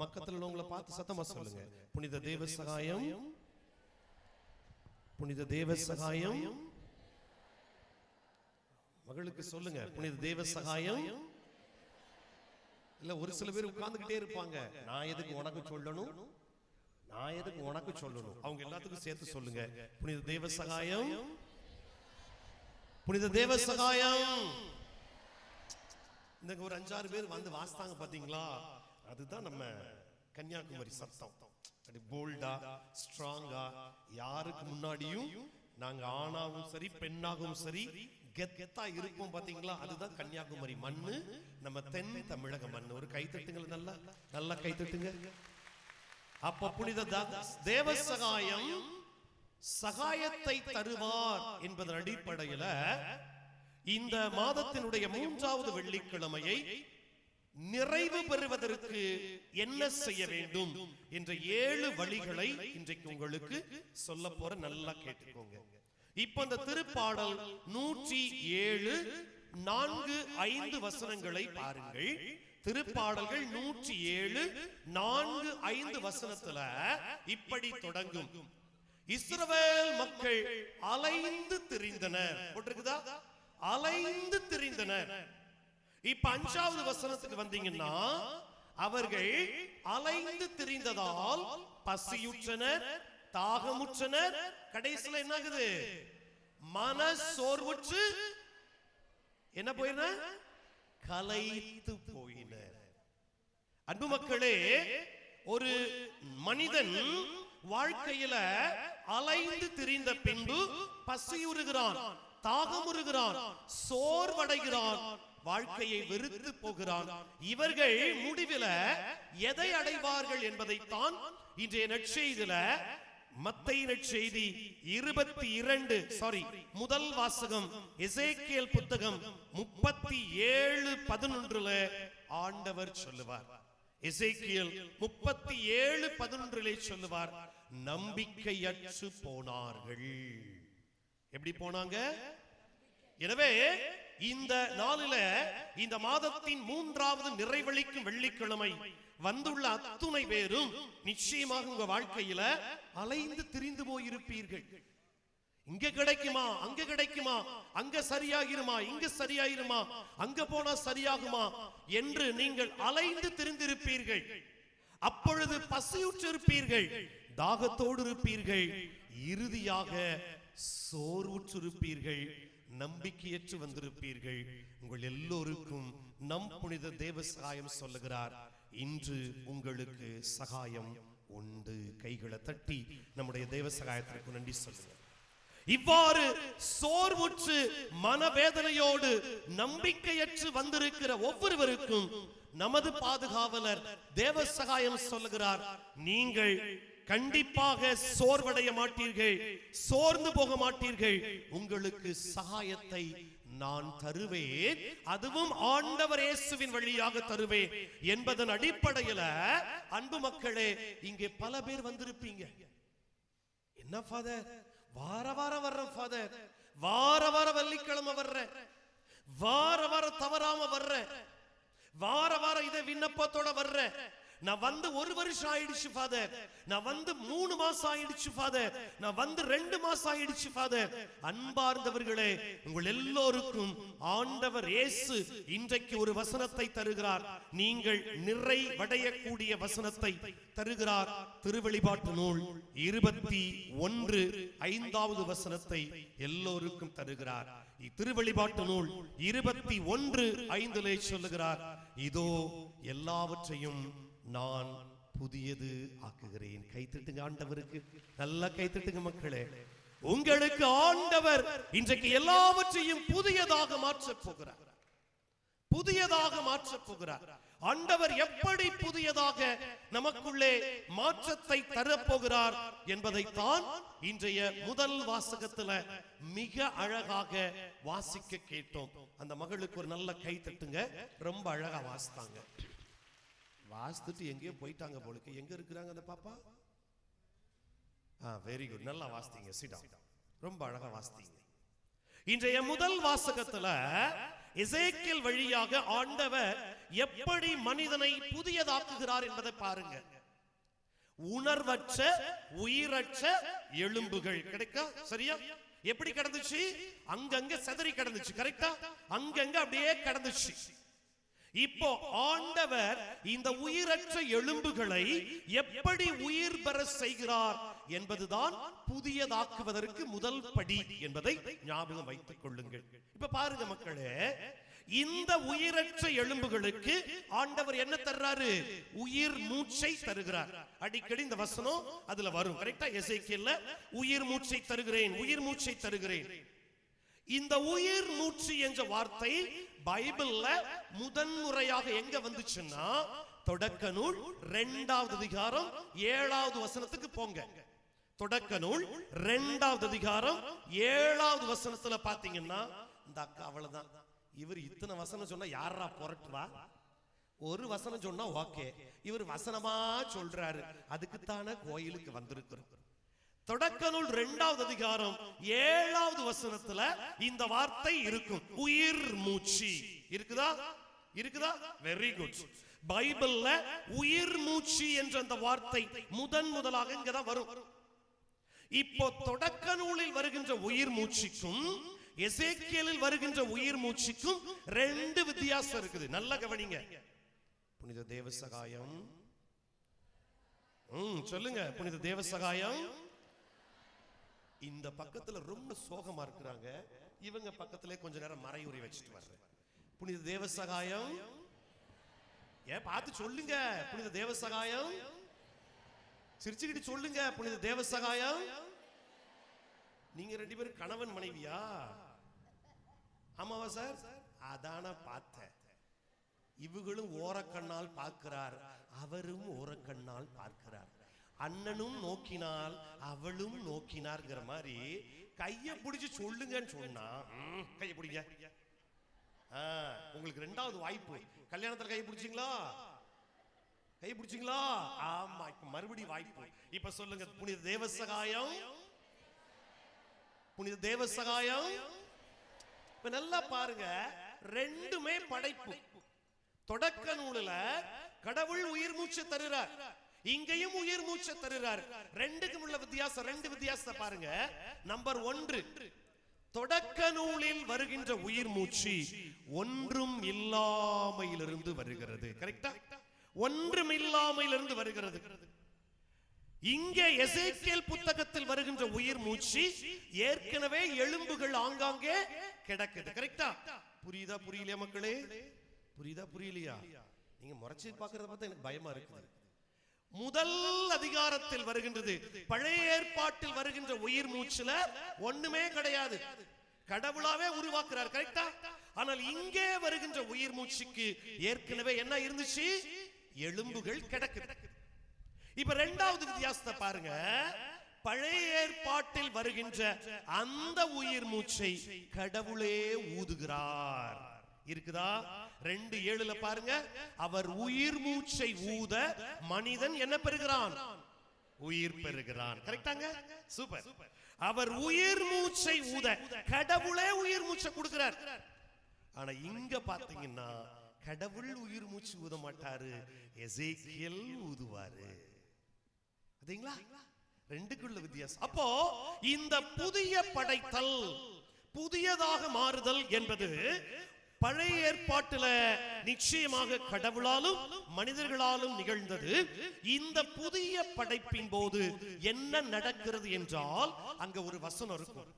பக்கத்துல உள்ளவங்களை பார்த்து சத்தமா சொல்லுங்க, புனித தேவ சகாயம், புனித தேவ சகாயம். மகளுக்கு சொல்லுங்க, புனித தேவ சகாயம். இல்ல, ஒரு சில பேர் உட்கார்ந்துகிட்டே இருப்பாங்க, நான் எதுக்கு உனக்கு சொல்லணும், நான் எதுக்கு உனக்கு சொல்லணும். அவங்க எல்லாத்துக்கும் சேர்த்து சொல்லுங்க, புனித தேவ சகாயம், புனித தேவ சகாயம். இந்த ஒரு 5-6 பேர் வந்து வாசித்தாங்க பாத்தீங்களா, அதுதான் நம்ம கன்னியாகுமரி சத்தம். அப்படி போல்டா ஸ்ட்ராங்கா, யாருக்கு முன்னாடியும் நாங்க ஆணாகவும் சரி பெண்ணாகவும் சரி கெத்தா இருப்போம் பாத்தீங்களா, அதுதான் கன்னியாகுமரி மண்ணு, நம்ம தென் தமிழக மண்ணு. ஒரு கைத்தட்டுங்கள், நல்லா நல்லா கைத்தட்டுங்க. அப்ப புனித தேவ சகாயம் சகாயத்தை தருவார் என்பதன் அடிப்படையில் இந்த மாதத்தினுடைய 3வது வெள்ளிக்கிழமையை நிறைவு பெறுவதற்கு என்ன செய்ய வேண்டும் என்ற 7 வழிகளை இன்றைக்கு உங்களுக்கு சொல்ல போற, நல்லா கேட்டுக்கோங்க. இப்ப அந்த திருப்பாடல் 107 4-5 வசனங்களை பாருங்கள். திருப்பாடல்கள் 107 4-5 வசனத்துல இப்படி தொடங்கும். இஸ்ரவேல் மக்கள் அலைந்து திரிந்தனர், போட்டிருக்குதா, அலைந்து திரிந்தனர். இப்ப 5வது வசனத்துக்கு வந்தீங்கன்னா, அவர்கள் அலைந்து திரிந்ததால் பசியுற்றனர், தாகமுற்றனர், கடைசியில் என்ன ஆகுது, மன சோர்வுற்று என்ன போயின, கலைத்து போயினர். அன்பு மக்களே, ஒரு மனிதன் வாழ்க்கையில அலைந்து திரிந்த பின்பு பசியுறுகிறான், தாகமுறுகிறான், சோர்வடைகிறான், வாழ்க்கையை வெறுத்து போகிறான். இவர்கள் முடிவில் எதை அடைவார்கள் என்பதைத்தான் இன்றைய நற்செய்தியில, மத்தேயு நற்செய்தி 22 முதல் வாசகம் எசேக்கியேல் புத்தகம் 37:11 ஆண்டவர் சொல்லுவார். எசேக்கியேல் 37:11 சொல்லுவார், நம்பிக்கையற்று போனார்கள். எப்படி போனாங்க? எனவே இந்த நாளில, இந்த மாதத்தின் 3வது நிறைவளிக்கும் வெள்ளிக்கிழமை வந்துள்ள அத்துணை பேரும் நிச்சயமாக உங்க வாழ்க்கையில அலைந்து திரிந்து போயிருப்பீர்கள். இங்க கிடைக்குமா, அங்க கிடைக்குமா, அங்க சரியாகிருமா, இங்க சரியாகிருமா, அங்க போனா சரியாகுமா என்று நீங்கள் அலைந்து திரிந்திருப்பீர்கள். அப்பொழுது பசியுற்றிருப்பீர்கள், தாகத்தோடு இருப்பீர்கள், இறுதியாக சோர்வுற்றிருப்பீர்கள், நம்பிக்கையற்று வந்திருப்பீர்கள். உங்கள் எல்லோருக்கும் நம் புனித தேவ சகாயம் சொல்லுகிறார், இன்று உங்களுக்கு சகாயம் உண்டு. கைகளை தட்டி நம்முடைய தேவ சகாயத்திற்கு நன்றி சொல்லுங்க. இவ்வாறு சோர்வுற்று மனவேதனையோடு நம்பிக்கையற்று வந்திருக்கிற ஒவ்வொருவருக்கும் நமது பாதுகாவலர் தேவ சகாயம் சொல்லுகிறார், நீங்கள் கண்டிப்பாக சோர்வடைய மாட்டீர்கள், சோர்ந்து போக மாட்டீர்கள், உங்களுக்கு சகாயத்தை நான் தருவேன், அதுவும் ஆண்டவர் இயேசுவின் வழியாக தருவேன் என்பதன் அடிப்படையில் அன்பு மக்களே, இங்கே பல பேர் வந்திருப்பீங்க. என்ன ஃபாதர், வார வாரம் வர்ற ஃபாதர், வார வார வெள்ளிக்கிழமை வர்ற, வார வார தவறாம வர்ற, வார வார இதை விண்ணப்பத்தோட வர்ற, நான் வந்து 1 வருஷம் ஆயிடுச்சு ஃபாதர், நான் வந்து 3 மாசம் ஆயிடுச்சு ஃபாதர், நான் வந்து 2 மாசம் ஆயிடுச்சு ஃபாதர். அன்பார்ந்தவர்களே, உங்கள் எல்லோருக்கும் ஆண்டவர் இயேசு இன்றைக்கு ஒரு வசனத்தை தருகிறார். நீங்கள் நிறைவடையக்கூடிய வசனத்தை தருகிறார். திருவெளிப்பாட்டு நூல் 21:5வது வசனத்தை எல்லோருக்கும் தருகிறார். திருவெளிப்பாட்டு நூல் 21:5 சொல்லுகிறார், இதோ எல்லாவற்றையும் நான் புதியது ஆக்குகிறேன். கைத்தட்டுங்க ஆண்டவருக்கு, நல்லா கைத்தட்டுங்க மக்களே. உங்களுக்கு ஆண்டவர் இன்றைக்கு எல்லாவற்றையும் புதியதாக மாற்றப் போகிறார், புதியதாக மாற்றப் போகிறார். ஆண்டவர் எப்படி புதியதாக நமக்குள்ளே மாற்றத்தை தரப்போகிறார் என்பதைத்தான் இன்றைய முதல் வாசகத்துல மிக அழகாக வாசிக்க கேட்டோம். அந்த மகளுக்கு ஒரு நல்ல கை தட்டுங்க, ரொம்ப அழகா வாசித்தாங்க. வாசித்துட்டு எங்கேயோ போயிட்டாங்க போலுக்கு. எங்க இருக்கிறாங்க அந்த பாப்பா? வெரி குட், நல்லா வாசித்தீங்க. சிடா, ரொம்ப அழகா வாசித்தீங்க. இன்றைய முதல் வாசகத்துல எசேக்கியேல் வழியாக ஆண்டவர் எப்படி மனிதனை புதியதாக்குகிறார் என்பதை பாருங்க. உணர்வற்ற உயிரற்ற எலும்புகள் கிடைக்கா? சரியா? எப்படி கிடந்துச்சு? அங்கங்க செதறி கிடந்துச்சு. கரெக்டா? அங்கங்க அப்படியே கிடந்துச்சு. இப்போ ஆண்டவர் இந்த உயிரற்ற எலும்புகளை எப்படி உயிர் பெற செய்கிறார் என்பதுதான் புதியதாக்குவதற்கு முதல் படி என்பதை ஞாபகம் வைத்துக் கொள்ளுங்கள். இப்ப பாருங்க மக்களே, இந்த உயிரற்ற எலும்புகளுக்கு ஆண்டவர் என்ன தர்றாரு? உயிர் மூச்சை தருகிறார். அடிக்கடி இந்த வசனம் அதுல வரும். கரெக்டா? எசேக்கியேல்ல உயிர் மூச்சை தருகிறேன், உயிர் மூச்சை தருகிறேன். இந்த உயிர் மூச்சு என்ற வார்த்தை பைபிள்ல முதன்முறையாக எங்க வந்துச்சுன்னா தொடக்க நூல் 2வது அதிகாரம் 7வது வசனத்துக்கு போங்க. தொடக்க நூல் 2வது அதிகாரம் 7வது வசனத்துல பாத்தீங்கன்னா, இந்த அக்கா அவ்வளவுதான், இவர் இத்தனை வசனம் சொன்னா யாரா புரட்டுவா? ஒரு வசனம் சொன்னா ஓகே, இவர் வசனமா சொல்றாரு, அதுக்குத்தான கோயிலுக்கு வந்திருக்கிறோம். தொடக்க நூல் 2வது அதிகாரம் 7வது வசனத்துல இந்த வார்த்தை இருக்கும். உயிர் மூச்சு இருக்குதா? இருக்குதா? Very good. பைபிள்ல உயிர் மூச்சு என்ற அந்த வார்த்தை முதலாக இங்கதான் வரும். இப்போ தொடக்க நூலில் வருகின்ற உயிர் மூச்சுக்கும் எசேக்கியேலில் வருகின்ற உயிர் மூச்சுக்கும் 2 வித்தியாசம் இருக்குது. நல்லா கவனிங்க. புனித தேவசகாயம் சொல்லுங்க. புனித தேவசகாயம் இந்த பக்கத்துல ரொம்ப சோகமா இருக்கிறாங்க, இவங்க பக்கத்திலே கொஞ்ச நேரம் மறையுறை வச்சுட்டு வர்றேன். புனித தேவசகாயம் ஏன் பார்த்து சொல்லுங்க. புனித தேவசகாயம் சிரிச்சுக்கிட்டு சொல்லுங்க. புனித தேவசகாயம். நீங்க 2 பேரும் கணவன் மனைவியா? ஆமாவா சார்? அதான பார்த்தேன். இவங்களும் ஓரக்கண்ணால் பார்க்கிறார், அவரும் ஓரக்கண்ணால் பார்க்கிறார். அண்ணனும் நோக்கினால் அவளும் நோக்கினார்ங்கிற மாதிரி கைய பிடிச்சு சொல்லுங்கன்னு சொன்னா, கைய பிடிங்க. உங்களுக்கு 2வது வாய்ப்பு. கல்யாணத்துல கை பிடிச்சிங்களா? கை பிடிச்சிங்களா? ஆமா, இப்ப மறுபடியும் வாய்ப்பு. இப்ப சொல்லுங்க. புனித தேவசகாயம், புனித தேவசகாயம். இப்ப நல்லா பாருங்க, 2மே படைப்பு. தொடக்க நூலுல கடவுள் உயிர் மூச்சு தருகிறார், இங்கேயும் உயிர் மூச்சு தருகிறார். 2க்கும் உள்ள வித்தியாசம், 2 வித்தியாசத்தை பாருங்க. நம்பர் 1, தொடக்க நூலில் வருகின்ற உயிர் மூச்சு ஒன்றும் இல்லாமையிலிருந்து வருகிறது. கரெக்டா? ஒன்றும் இல்லாமையிலிருந்து வருகிறது. இங்கே எசேக்கியேல் புத்தகத்தில் வருகின்ற உயிர் மூச்சு ஏற்கனவே எலும்புகள் ஆங்காங்கே கிடக்குது. கரெக்டா? புரியுதா? புரியலையா மக்களே? புரியுதா? புரியலையா? நீங்க முறைச்சி பார்க்கறத பார்த்தா எனக்கு பயமா இருக்குது. முதல் அதிகாரத்தில் வருகின்றது, பழைய ஏற்பாட்டில் வருகின்ற உயிர் மூச்சுல ஒண்ணுமே கிடையாது, கடவுளாவே உருவாக்குறார். கரெக்டா? ஆனால் இங்கே வருகின்ற உயிர் மூச்சுக்கு ஏற்கனவே என்ன இருந்துச்சு? எலும்புகள் கிடக்குது. இப்ப 2வது வித்தியாசத்தை பாருங்க. பழைய ஏற்பாட்டில் வருகின்ற அந்த உயிர் மூச்சை கடவுளே ஊதுகிறார். இருக்குதா? 2:7 பாருங்க. அவர் உயிர் மூச்சை ஊத மனிதன் என்ன பெறுகிறான்? உயிர் பெறுகிறான். கரெக்டாங்க? சூப்பர். அவர் உயிர் மூச்சை ஊத கடவுளே உயிர் மூச்சை கொடுக்கிறார். ஆனா இங்க பாத்தீங்கன்னா கடவுள் உயிர் மூச்சு ஊத மாட்டாரு, எசேக்கியேல் ஊதுவாரு. அதீங்களா? 2க்குள்ள வித்தியாசம். அப்போ இந்த புதிய படைத்தல், புதியதாக மாறுதல் என்பது பழைய ஏற்பாட்டில நிச்சயமாக கடவுளாலும் மனிதர்களாலும் நிகழ்ந்தது. இந்த புதிய படைப்பின் போது என்ன நடக்கிறது என்றால், அங்க ஒரு வசனம் இருக்கும்.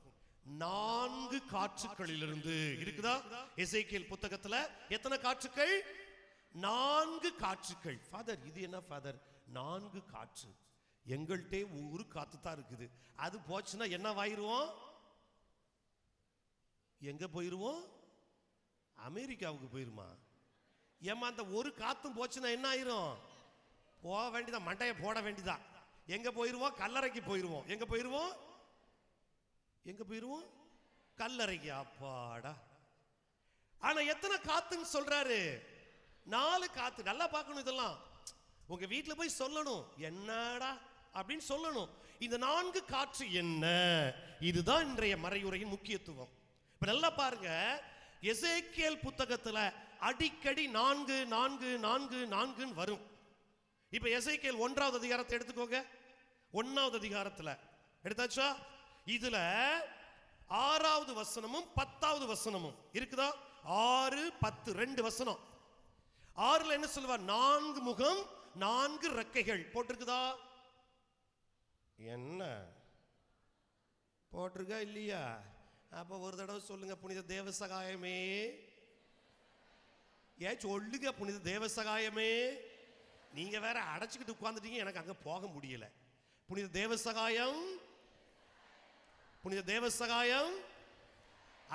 4 காற்றுகளிலிருந்து இருக்குதா? எசேக்கியேல் புத்தகத்துல எத்தனை காற்றுகள்? 4 காற்றுகள். ஃபாதர், இது என்ன ஃபாதர் 4 காற்று? எங்கள்கிட்ட ஒரு காத்து தான் இருக்குது, அது போச்சுன்னா என்ன ஆயிருவோம்? எங்க போயிருவோம்? அமெரிக்காவுக்கு போயிருமா? ஏமா அந்த ஒரு காத்தும் போச்சுன்னா என்ன ஆயிரும்? போக வேண்டியதான், மண்டைய போட வேண்டியதான். எங்க போயிருவோம்? கல்லறைக்கு போயிருவோம். எங்க போயிருவோம்? எங்க போயிருவோம்? கல்லறைக்கு. அப்பாடா. ஆனா எத்தனை காத்துன்னு சொல்றாரு? 4 காத்து. நல்லா பார்க்கணும். இதெல்லாம் உங்க வீட்டுல போய் சொல்லணும், என்னடா அப்படின்னு சொல்லணும். இந்த 4 காற்று என்ன? இதுதான் இன்றைய மறையுரையின் முக்கியத்துவம். இப்ப நல்லா பாருங்க. எசேக்கியேல் புத்தகத்துல அடிக்கடி 4 4 4 4 வரும். இப்ப எசேக்கியேல் 1வது அதிகாரத்தை எடுத்துக்கோங்க. 1வது அதிகாரத்துல எடுத்தாச்சா? இதுல 6வது வசனமும் 10வது வசனமும் இருக்குதா? 6 10 2 வசனம். 6ல என்ன சொல்லுவார்? 4 முகம் 4 ரெக்கைகள் போட்டிருக்குதா? என்ன போட்டிருக்கா இல்லையா? அப்ப ஒரு தடவை சொல்லுங்க, புனித தேவசகாயமே. ஏன் சொல்லுங்க, புனித தேவசகாயமே. நீங்க வேற அடைச்சுக்கிட்டு உட்கார்ந்துட்டீங்க, எனக்கு அங்க போக முடியல. புனித தேவசகாயம், புனித தேவசகாயம்.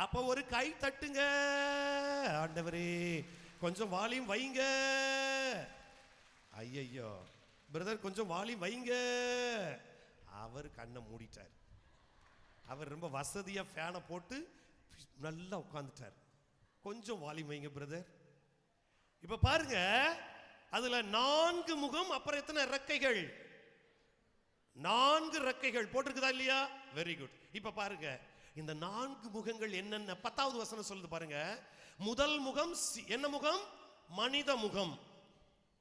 அப்ப ஒரு கை தட்டுங்க. ஆண்டவரே கொஞ்சம் வால்யூம் வைங்க. ஐயோ பிரதர் கொஞ்சம் வால்யூம் வைங்க. அவர் கண்ணை மூடிட்டார். அவர் ரொம்ப வசதியா ஃபேனை போட்டு நல்லா உட்கார்ந்துட்டார். கொஞ்சம் வால்யூம் வைங்க பிரதர். இப்ப பாருங்க, அதுல 4 முகம், அப்புறம் எத்தனை ரெக்கைகள்? 4 ரெக்கைகள் போட்டிருக்குதா இல்லையா? Very good. இப்ப பாருங்க, இந்த 4 முகங்கள் என்னென்ன 10வது வசனம் சொல்லுது பாருங்க. முதல் முகம் என்ன முகம்? மனித முகம்.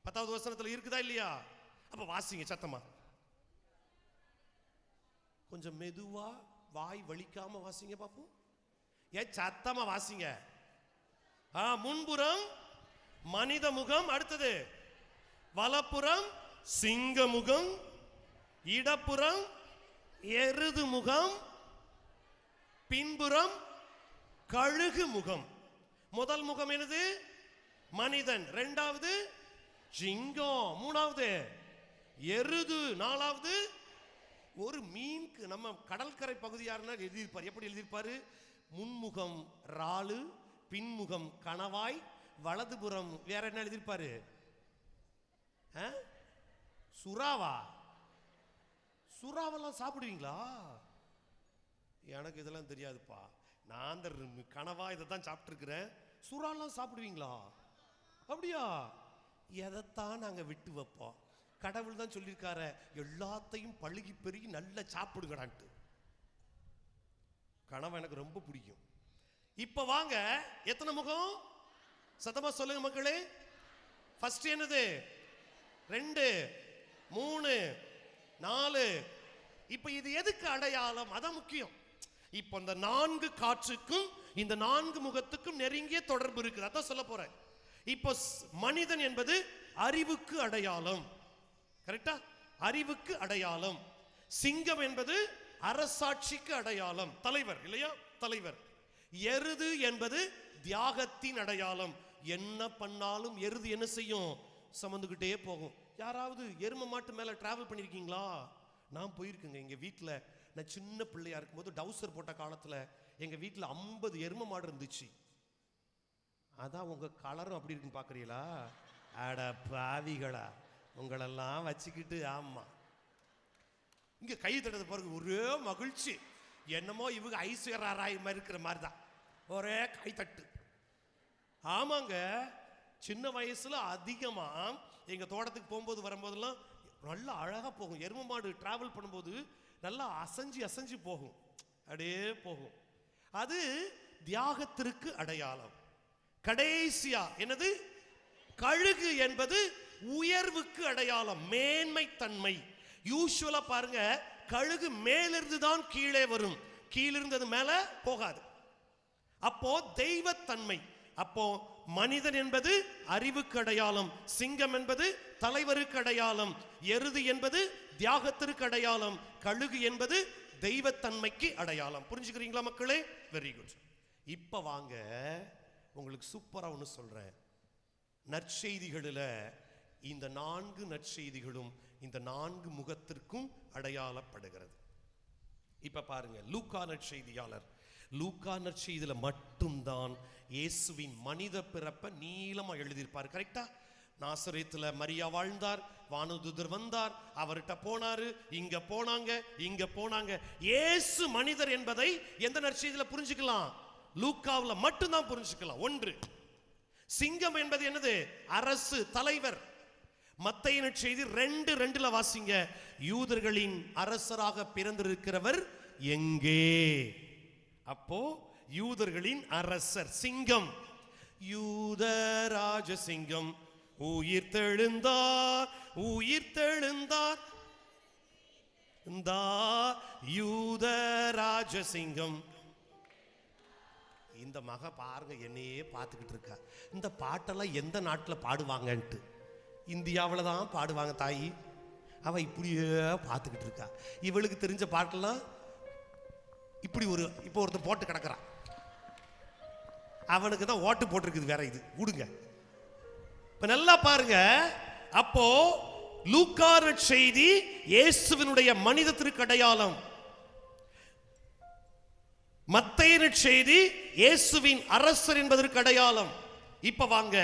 10வது வசனத்துல இருக்குதா இல்லையா? அப்ப வாசிங்க சத்தமா, கொஞ்சம் மெதுவா, வாய் வலிக்காம வாசிங்க பாப்போம். ஏன் சத்தமா வாசிங்க. முன்புறம் மனித முகம், அடுத்தது வலப்புறம் சிங்க முகம், இடப்புறம் எருது முகம், பின்புறம் கழுகு முகம். முதல் முகம் என்னது? மனிதன். 2வது சிங்கம். 3வது எருது. 4வது ஒரு மீனுக்கு. நம்ம கடற்கரை பகுதியாருன்னா எழுதியிருப்பார். எப்படி எழுதியிருப்பாரு? முன்முகம் இறாலு, பின்முகம் கணவாய், வலதுபுறம் வேற என்ன எழுதியிருப்பாரு? சுறாவா? சுறாவெல்லாம் சாப்பிடுவீங்களா? எனக்கு இதெல்லாம் தெரியாதுப்பா. நான் அந்த கனவா இதை தான் சாப்பிட்டு இருக்கிறேன். சுறாலாம் சாப்பிடுவீங்களா? அப்படியா? எதைத்தான் நாங்க விட்டு வைப்போம். கடவுள் தான் சொல்லியிருக்காரு, எல்லாத்தையும் பழுகி பெருகி நல்லா சாப்பிடுங்கடான்ட்டு. கனவா எனக்கு ரொம்ப பிடிக்கும். இப்ப வாங்க, எத்தனை முகம்? சத்தமா சொல்லுங்க மக்களே. ஃபர்ஸ்ட் என்னது? 2 3 4. இப்ப இது எதுக்கு அடையாளம்? அதான் முக்கியம். இப்ப இந்த 4 காற்றுக்கும் இந்த 4 முகத்துக்கும் நெருங்கிய தொடர்பு இருக்குது. அதான் சொல்ல போறேன். இப்ப மனிதன் என்பது அறிவுக்கு அடையாளம். கரெக்டா? அறிவுக்கு அடையாளம். சிங்கம் என்பது அரசாட்சிக்கு அடையாளம், தலைவர் இல்லையா? தலைவர். எருது என்பது தியாகத்தின் அடையாளம். என்ன பண்ணாலும் எருது என்ன செய்யும்? சுமந்துகிட்டே போகும். யாராவது எருமை மாட்டு மேல டிராவல் பண்ணிருக்கீங்களா? நான் போயிருக்கேங்க. எங்க வீட்டுல நான் சின்ன பிள்ளையா இருக்கும்போது டவுசர் போட்ட காலத்துல எங்க வீட்டுல 50 எருமை மாடு இருந்துச்சு. அதான் உங்க கலரும் அப்படி இருக்குன்னு பாக்குறீங்களா? அட பாவிகளா, உங்களெல்லாம் வச்சுக்கிட்டு. ஆமா, இங்க கை தட்டது பாருங்க, ஒரே மகிழ்ச்சி. என்னமோ இவங்க ஐஸ்வர்யா ராய் மாதிரி இருக்கிற மாதிரி தான் ஒரே கை தட்டு. ஆமாங்க, சின்ன வயசுல அதிகமா எங்க தோட்டத்துக்கு போகும்போது வரும்போதெல்லாம் நல்லா அழகா போகும். எருமை மாடு டிராவல் பண்ணும்போது நல்லா அசைஞ்சு அசைஞ்சு போகும், அப்படியே போகும். அது தியாகத்திற்கு அடையாளம். கடைசியா என்னது? கழுகு என்பது உயர்வுக்கு அடையாளம், மேன்மை தன்மை. யூசுவலா பாருங்க, கழுகு மேலிருந்து தான் கீழே வரும், கீழிருந்தது மேல போகாது. அப்போ தெய்வத்தன்மை. அப்போ மனிதன் என்பது அறிவுக்கு அடையாளம், சிங்கம் என்பது தலைவருக்கு அடையாளம், எருது என்பது தியாகத்திற்கு அடையாளம், கழுகு என்பது தெய்வத்தன்மைக்கு அடையாளம். புரிஞ்சுக்கிறீங்களா மக்களே? Very good. இப்ப வாங்க, உங்களுக்கு சூப்பரா ஒன்று சொல்றேன். நற்செய்திகளில் இந்த 4 நற்செய்திகளும் இந்த 4 முகத்திற்கும் அடையாளப்படுகிறது. இப்ப பாருங்க, லூக்கா நற்செய்தியாளர் லூக்கா நற்செய்தியில மட்டும்தான் இயேசுவின் மனித பிறப்பை நீளமா எழுதியிருப்பார். கரெக்டா? நாசரேத்துல மரியா வாழ்ந்தார், வானதூதர் வந்தார், அவர்கிட்ட போனாரு, இங்க போனாங்க, இங்க போனாங்க. இயேசு மனிதர் என்பதை எந்த நற்செய்தியில புரிஞ்சுக்கலாம்? லூக்காவுல மட்டும்தான் புரிஞ்சுக்கலாம். 1. சிங்கம் என்பது என்னது? அரசு, தலைவர். மத்தேயு நற்செய்தி 2:2 வாசிங்க. யூதர்களின் அரசராக பிறந்திருக்கிறவர் எங்கே? அப்போ யூதர்களின் அரசர், சிங்கம், யூதராஜ சிங்கம் உயிர்த்தெழுந்தார், உயிர்த்தெழுந்தார், யூதராஜ சிங்கம். இந்த மக பாருங்க என்னையே பார்த்துக்கிட்டு இருக்கா. இந்த பாட்டெல்லாம் எந்த நாட்டில் பாடுவாங்கன்ட்டு, இந்தியாவில் தான் பாடுவாங்க தாயி. அவ இப்படியே பார்த்துக்கிட்டு இருக்கா. இவளுக்கு தெரிஞ்ச பாட்டெல்லாம் இப்படி இப்போ ஒருத்தர் போட்டு கிடக்குறான், அவனுக்கு தான் ஓட்டு போட்டிருக்குது வேற. இது விடுங்க. இப்ப நல்லா பாருங்க. அப்போ லூக்கா செய்தி இயேசுவினுடைய மனிதத்திற்கு அடையாளம், மத்தேயு செய்தி இயேசுவின் அரசர் என்பதற்கு அடையாளம். இப்ப வாங்க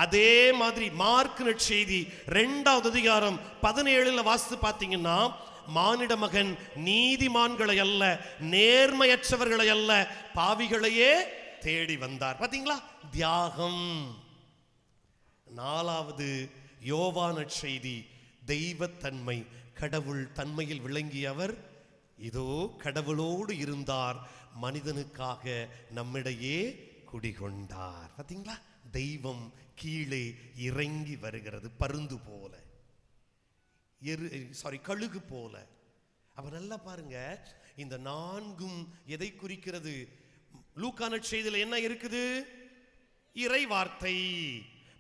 அதே மாதிரி மார்க் செய்தி 2வது அதிகாரம் 17 வாசித்து பார்த்தீங்கன்னா, மானிட மகன் நீதிமான்களை அல்ல, நேர்மையற்றவர்களை அல்ல, பாவிகளையே தேடி வந்தார். பாத்தீங்களா, தியாகம். 4வது யோவான் செய்தி தெய்வத்தன்மை, கடவுள் தன்மையில் விளங்கியவர். இதோ கடவுளோடு இருந்தார், மனிதனுக்காக நம்மிடையே குடிகொண்டார். பாத்தீங்களா, தெய்வம் கீழே இறங்கி வருகிறது, பருந்து போல, கழுகு போல. அப்ப நல்லா பாருங்க, இந்த 4ம் எதை குறிக்கிறது? லூக்கா நற்செய்தியில் என்ன இருக்குது? இறை வார்த்தை.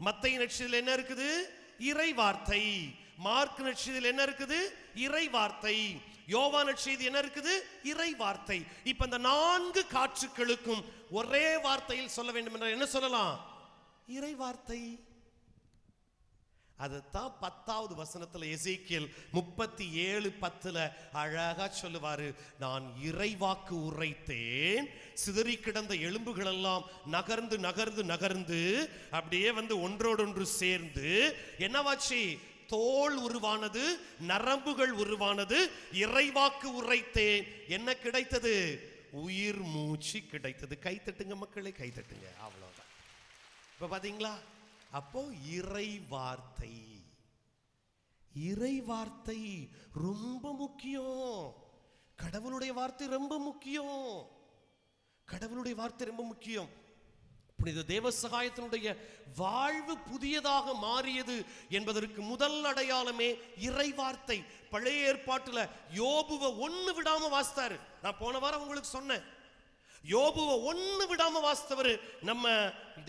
மத்தேயு நற்செய்தியில் என்ன இருக்குது? இறை வார்த்தை. மார்க் நற்செய்தியில் என்ன இருக்குது? இறை வார்த்தை. யோவான் நற்செய்தி என்ன இருக்குது? இறை வார்த்தை. இப்ப இந்த 4 காட்சிகளுக்கும் ஒரே வார்த்தையில் சொல்ல வேண்டும் என்றால் என்ன சொல்லலாம்? இறை வார்த்தை. அதுதான் 10வது வசனத்துல எசேக்கியேல் 37:10 அழகா சொல்லுவாரு. நான் இறைவாக்கு உரைத்தேன், சிதறி கிடந்த எலும்புகள் எல்லாம் நகர்ந்து நகர்ந்து நகர்ந்து அப்படியே ஒன்றோடொன்று சேர்ந்து என்னவாச்சு? தோல் உருவானது, நரம்புகள் உருவானது. இறைவாக்கு உரைத்தேன், என்ன கிடைத்தது? உயிர் மூச்சு கிடைத்தது. கை தட்டுங்க மக்களே, கை தட்டுங்க. அவ்வளவுதான். இப்ப பாத்தீங்களா? அப்போ இறை வார்த்தை, இறை வார்த்தை ரொம்ப முக்கியம். கடவுளுடைய வார்த்தை ரொம்ப முக்கியம். கடவுளுடைய வார்த்தை ரொம்ப முக்கியம். புனித தேவ சகாயத்தினுடைய வாழ்வு புதியதாக மாறியது என்பதற்கு முதல் அடையாளமே இறை வார்த்தை. பழைய ஏற்பாட்டுல யோபுவை 1 விடாம வாசித்தாரு. நான் போன வாரம் உங்களுக்கு சொன்னேன், யோபுவை 1 விடாம வாசித்தவர் நம்ம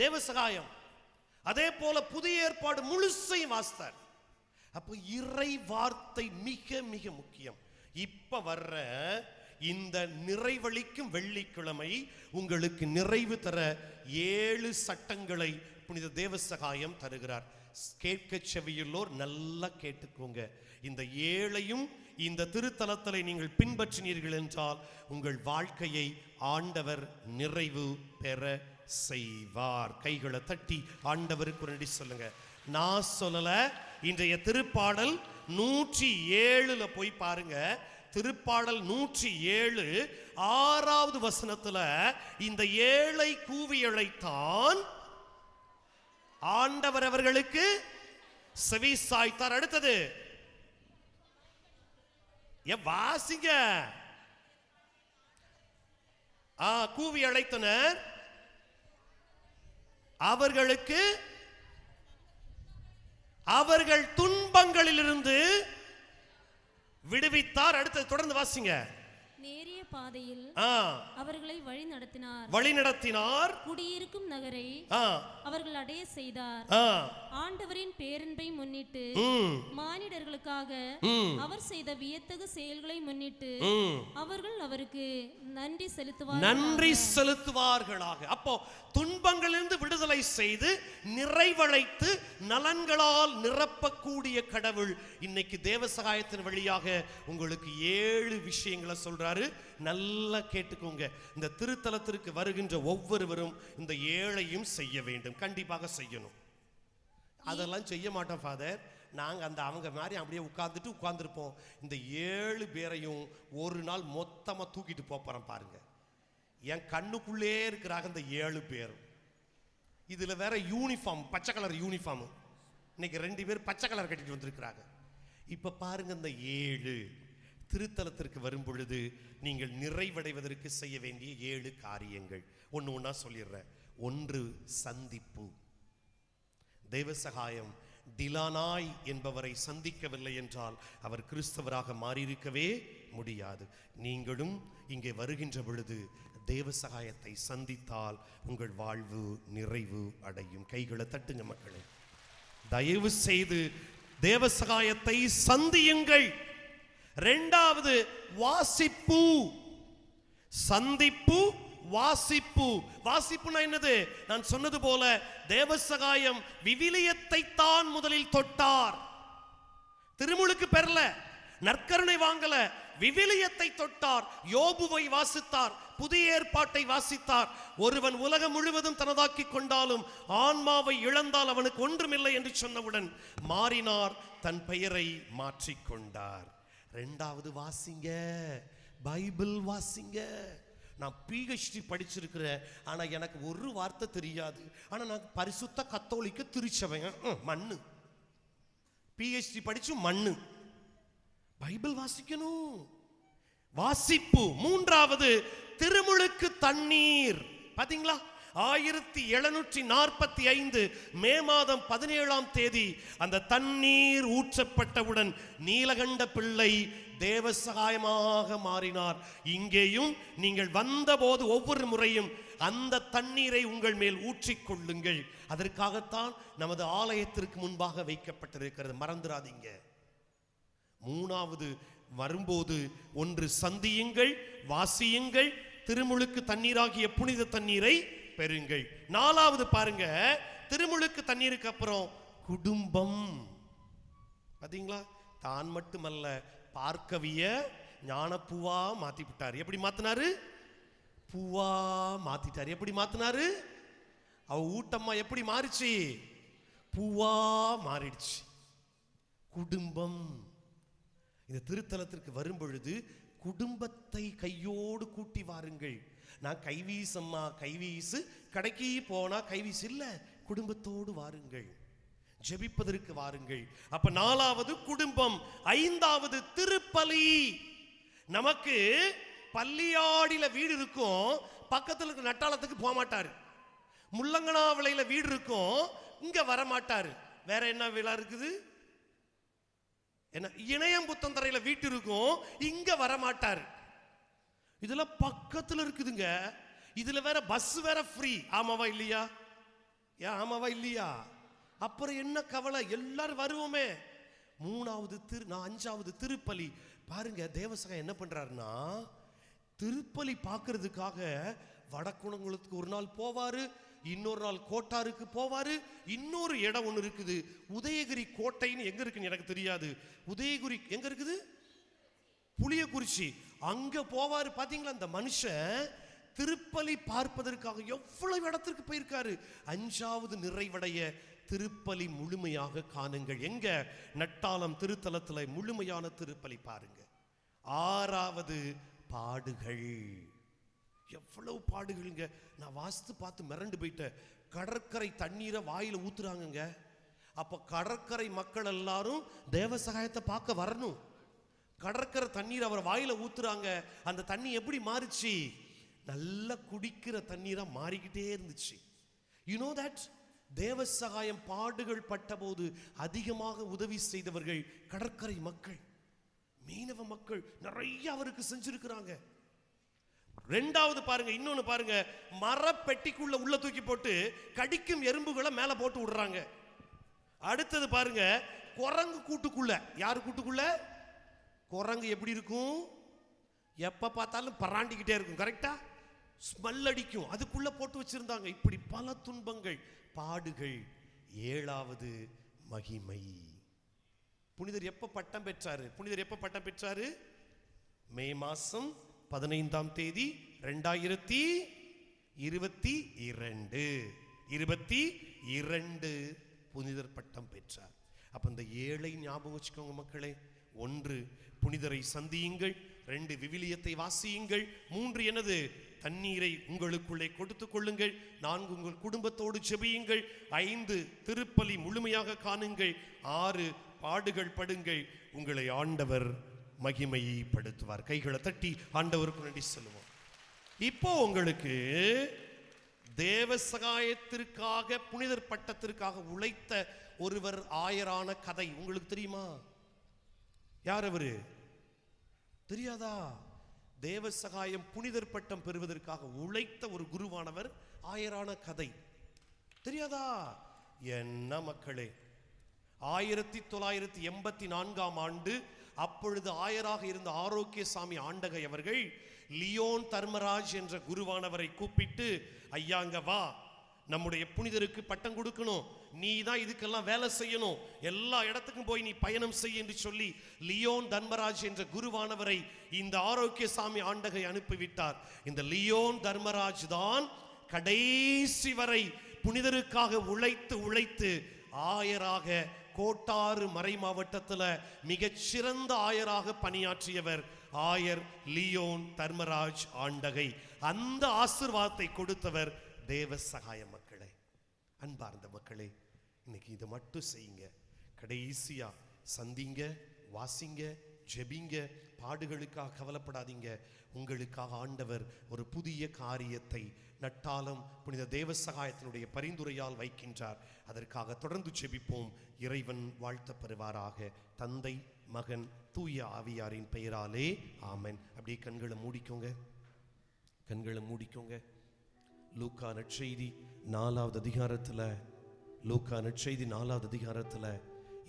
தேவ சகாயம். அதே போல புதிய ஏற்பாடு முழுசையும் வாசித்தார். அப்போ இறை வார்த்தை மிக மிக முக்கியம். இப்ப வர்ற இந்த நிறைவளிக்கும் வெள்ளிக்கிழமை உங்களுக்கு நிறைவு தர 7 சட்டங்களை புனித தேவ சகாயம் தருகிறார். கேட்க செவியுள்ளோர் நல்லா கேட்டுக்கோங்க. இந்த 7ஐயும் இந்த திருத்தலத்தை நீங்கள் பின்பற்றினீர்கள் என்றால் உங்கள் வாழ்க்கையை ஆண்டவர் நிறைவு பெற செய்வார். கைகளை தட்டி ஆண்டவருக்கு நன்றி சொல்லுங்க. நான் சொல்லல, இன்றைய திருப்பாடல் 107 போய் பாருங்க. திருப்பாடல் 107 6வது வசனத்துல இந்த 7ஐ கூவி அழைத்தான், ஆண்டவர் அவர்களுக்கு செவி சாய்த்தார். அடுத்தது வாசிங்க. கூவி அழைத்தனர், அவர்களுக்கு அவர்கள் துன்பங்களிலிருந்து விடுவித்தார். அடுத்து தொடர்ந்து வாசிங்க. நேரிய பாதையில் அவர்களை வழி நடத்தினார். குடியிருக்கும் நகரை அவர்கள் அடைய செய்தார். ஆண்டவரின் பேரன்பை முன்னிட்டு, மானிடர்களுக்காக அவர் செய்த வியத்தகு செயல்களை முன்னிட்டு அவர்கள் அவருக்கு நன்றி செலுத்துவார்களாக. அப்போ துன்பங்களிலிருந்து விடுதலை செய்து நிறைவழைத்து நலன்களால் நிரப்பக்கூடிய கடவுள் இன்னைக்கு தேவ சகாயத்தின் வழியாக உங்களுக்கு 7 விஷயங்களை சொல்றாரு. நல்லா கேட்டுக்கோங்க. இந்த திருத்தலத்திற்கு வருகின்ற ஒவ்வொருவரும் இந்த 7ஐயும் செய்ய வேண்டும், கண்டிப்பாக செய்யணும். அதெல்லாம் செய்ய மாட்டோம் ஃபாதர், நாங்க அவங்க மாதிரி அப்படியே உட்கார்ந்துருப்போம். இந்த 7 பேரையும் ஒரு நாள் மொத்தமா தூக்கிட்டு போறோம் பாருங்க. என் கண்ணுக்குள்ளே இருக்கிறாங்க இந்த 7 பேரும். இதுல வேற யூனிஃபார்ம், பச்சை கலர் யூனிஃபார்ம். இன்னைக்கு 2 பேர் பச்சை கலர் கட்டிட்டு வந்திருக்கிறாங்க. இப்ப பாருங்க, இந்த 7 திருத்தலத்திற்கு வரும் பொழுது நீங்கள் நிறைவடைவதற்கு செய்ய வேண்டிய 7 காரியங்கள் ஒன்று ஒன்றா சொல்லிடுறேன். 1, சந்திப்பு. தேவசகாயம் டிலானாய் என்பவரை சந்திக்கவில்லை என்றால் அவர் கிறிஸ்தவராக மாறியிருக்கவே முடியாது. நீங்களும் இங்கே வருகின்ற பொழுது தேவசகாயத்தை சந்தித்தால் உங்கள் வாழ்வு நிறைவு அடையும். கைகளை தட்டுங்க மக்களே, தயவு செய்து தேவசகாயத்தை சந்தியுங்கள். 2வது வாசிப்பு. சந்திப்பு, வாசிப்பு. வாசிப்புனா என்னது? நான் சொன்னது போல தேவசகாயம் விவிலியத்தை தான் முதலில் தொட்டார். திருமுழுக்கு பெறல, நற்கருணை வாங்கல, விவிலியத்தை தொட்டார். யோபுவை வாசித்தார், புதிய ஏற்பாட்டை வாசித்தார். ஒருவன் உலகம் முழுவதும் தனதாக்கி கொண்டாலும் ஆன்மாவை இழந்தால் அவனுக்கு ஒன்றுமில்லை என்று சொன்னவுடன் மாறினார், தன் பெயரை மாற்றிக்கொண்டார். 2வது வாசிங்க, பைபிள் வாசிங்க. நான் PhD படிச்சிருக்கிறேன், ஆனா எனக்கு ஒரு வார்த்தை தெரியாது. ஆனா நான் பரிசுத்த கத்தோலிக்க திருச்சபைங்க மண்ணு. PhD படிச்சு மண்ணு. பைபிள் வாசிக்கணும், வாசிப்பு. 3வது திருமுழுக்கு தண்ணீர். பாத்தீங்களா, 1745 மே மாதம் 17ஆம் தேதி அந்த தண்ணீர் ஊற்றப்பட்டவுடன் நீலகண்ட பிள்ளை தேவசகாயமாக மாறினார். இங்கேயும் நீங்கள் வந்தபோது ஒவ்வொரு முறையும் அந்த தண்ணீரை உங்கள் மேல் ஊற்றிக்கொள்ளுங்கள். அதற்காகத்தான் நமது ஆலயத்திற்கு முன்பாக வைக்கப்பட்டிருக்கிறது, மறந்துடாதீங்க. 3வது வரும்போது 1 சந்தியுங்கள், வாசியுங்கள், திருமுழுக்கு தண்ணீராகிய புனித தண்ணீரை பெறுங்கள். 4வது பாருங்க, திருமுழுக்கு தண்ணீருக்கு அப்புறம் குடும்பம். பாத்தீங்களா, தான் மட்டுமல்ல பார்க்கவிய ஞானப்பூவா மாத்தி விட்டார். எப்படி மாத்தினாரு? பூவா மாத்திட்டார். எப்படி மாத்தினாரு? அவ ஊட்டம்மா எப்படி மாறிச்சு? பூவா மாறிடுச்சு. குடும்பம். இந்த திருத்தலத்திற்கு வரும் பொழுது குடும்பத்தை கையோடு கூட்டி வாருங்கள். நான் கைவீசம்மா, கைவீசு, கடைக்கு போனா கைவீசு இல்ல, குடும்பத்தோடு வாருங்கள், ஜெபிப்பதற்கு வாருங்கள். அப்ப 4வது குடும்பம். 5வது திருப்பலி. நமக்கு பள்ளியாடியில வீடு இருக்கும், பக்கத்துல இருக்க நட்டாளத்துக்கு போக மாட்டாரு. முள்ளங்கனாவிளையில வீடு இருக்கும், இங்க வர மாட்டாரு. வேற என்ன விழா இருக்குது? என்ன, இணையம்புத்தந்தரையில வீட்டு இருக்கும், இங்க வர மாட்டாரு. இதுல பக்கத்துல இருக்குதுங்க. இதுல வேற பஸ் வேற ஃப்ரீ. ஆமாவா இல்லையா? ஏன் ஆமாவா இல்லையா? அப்புறம் என்ன கவலை, எல்லாரும் வருவோமே. 5வது திருப்பலி. பாருங்க, தேவசகாயம் என்ன பண்றாருன்னா, திருப்பலி பார்க்கறதுக்காக வடக்குணங்குளத்துக்கு ஒரு நாள் போவாரு, இன்னொரு நாள் கோட்டாருக்கு போவாரு. இன்னொரு இடம் ஒன்று இருக்குது, உதயகிரி கோட்டைன்னு. எங்க இருக்குன்னு எனக்கு தெரியாது. உதயகிரி எங்க இருக்குது? புளியக்குறிச்சி. அங்க போவாரு. பாத்தீங்களா, அந்த மனுஷன் திருப்பலி பார்ப்பதற்காக எவ்வளவு இடத்திற்கு போயிருக்காரு. 5வது நிறைவடைய திருப்பலி முழுமையாக காணுங்கள். எங்க? நட்டாளம் திருத்தலத்துல முழுமையான திருப்பலி பாருங்க. 6வது பாடுகள். எவ்வளவு பாடுகள்ங்க. நான் வாஸ்து பார்த்து மிரண்டு போயிட்டேன். கடற்கரை தண்ணீரை வாயில ஊத்துறாங்க. அப்ப கடற்கரை மக்கள் எல்லாரும் தேவசகாயத்தை பார்க்க வரணும். கடற்கரை தண்ணீர் அவர் வாயில ஊத்துறாங்க. அந்த தண்ணி எப்படி மாறிச்சு? நல்ல குடிக்கிற தண்ணீரா மாறிக்கிட்டே இருந்துச்சு. யூ நோ தட் தேவசகாயம் பாடுகள் பட்ட போது அதிகமாக உதவி செய்தவர்கள் கடற்கரை மக்கள், மீனவ மக்கள் நிறைய அவருக்கு செஞ்சிருக்கிறாங்க. 2வது பாருங்க, இன்னொன்னு பாருங்க, மரப்பெட்டிக்குள்ள உள்ள தூக்கி போட்டு கடிக்கும் எறும்புகளை மேல போட்டு விடுறாங்க. அடுத்தது பாருங்க, குரங்கு கூட்டுக்குள்ள. யாரு கூட்டுக்குள்ள? குரங்கு எப்படி இருக்கும்? எப்ப பார்த்தாலும் பராண்டிக்கிட்டே இருக்கும், கரெக்டா? ஸ்மெல் அடிக்கும், அதுக்குள்ள போட்டு வச்சிருந்தாங்க. இப்படி பல துன்பங்கள், பாடுகள். 7வது மகிமை. புனிதர் எப்ப பட்டம் பெற்றாரு? புனிதர் எப்ப பட்டம் பெற்றாரு? மே மாசம் 15ஆம் தேதி 2022 புனிதர் பட்டம் பெற்றார். அப்ப இந்த 7 ஞாபகம் வச்சுக்கோங்க மக்களே. 1 புனிதரை சந்தியுங்கள், 2 விவிலியத்தை வாசியுங்கள், 3 என்னது? தண்ணீரை உங்களுக்குள்ளே கொடுத்துக் கொள்ளுங்கள், 4 உங்கள் குடும்பத்தோடு ஜெபியுங்கள், 5 திருப்பலி முழுமையாக காணுங்கள், 6 பாடுகள் படுங்கள், உங்களை ஆண்டவர் மகிமைப்படுத்துவார். கைகளை தட்டி ஆண்டவருக்கு நன்றி சொல்லுவோம். இப்போ உங்களுக்கு தேவ சகாயத்திற்காக புனிதர் பட்டத்திற்காக உழைத்த ஒருவர் ஆயரான கதை உங்களுக்கு தெரியுமா? யார் அவரு? தெரியாதா? தேவ சகாயம் புனிதர் பட்டம் பெறுவதற்காக உழைத்த ஒரு குருவானவர் ஆயரான கதை தெரியாதா? என்ன மக்களே, 1984ஆம் ஆண்டு அப்பொழுது ஆயராக இருந்த ஆரோக்கியசாமி ஆண்டகை அவர்கள் லியோன் தர்மராஜ் என்ற குருவானவரை கூப்பிட்டு, ஐயாங்க வா, நம்முடைய புனிதருக்கு பட்டம் கொடுக்கணும், நீ தான் இதுக்கெல்லாம் வேலை செய்யணும், எல்லா இடத்துக்கும் போய் நீ பயணம் செய்ய என்று சொல்லி லியோன் தர்மராஜ் என்ற குருவானவரை இந்த ஆரோக்கியசாமி ஆண்டகை அனுப்பிவிட்டார். இந்த லியோன் தர்மராஜ் தான் கடைசி வரை புனிதருக்காக உழைத்து ஆயராக கோட்டாறு மறை மாவட்டத்தில் மிகச்சிறந்த ஆயராக பணியாற்றியவர் ஆயர் லியோன் தர்மராஜ் ஆண்டகை. அந்த ஆசீர்வாதத்தை கொடுத்தவர் தேவ சகாய. மக்களே, அன்பார்ந்த மக்களே, இன்னைக்கு இதை மட்டும் செய்யுங்க. கடைசியா சந்திங்க, வாசிங்க, ஜெபிங்க, பாடுகளுக்காக கவலைப்படாதீங்க. உங்களுக்காக ஆண்டவர் ஒரு புதிய காரியத்தை நட்டாலம் புனித தேவ சகாயத்தினுடைய பரிந்துரையால் வைக்கின்றார். அதற்காக தொடர்ந்து ஜெபிப்போம். இறைவன் வாழ்த்த பெறுவாராக. தந்தை, மகன், தூய ஆவியாரின் பெயராலே ஆமென். அப்படியே கண்களை மூடிக்கோங்க, கண்களை மூடிக்கோங்க. லூக்கா நற்செய்தி 4வது அதிகாரத்தில்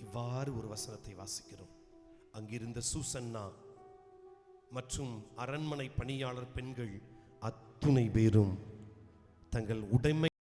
இவ்வாறு ஒரு வசனத்தை வாசிக்கிறோம். அங்கிருந்த சூசன்னா மற்றும் அரண்மனை பணியாளர் பெண்கள் அத்துணை பேரும் தங்கள் உடைமை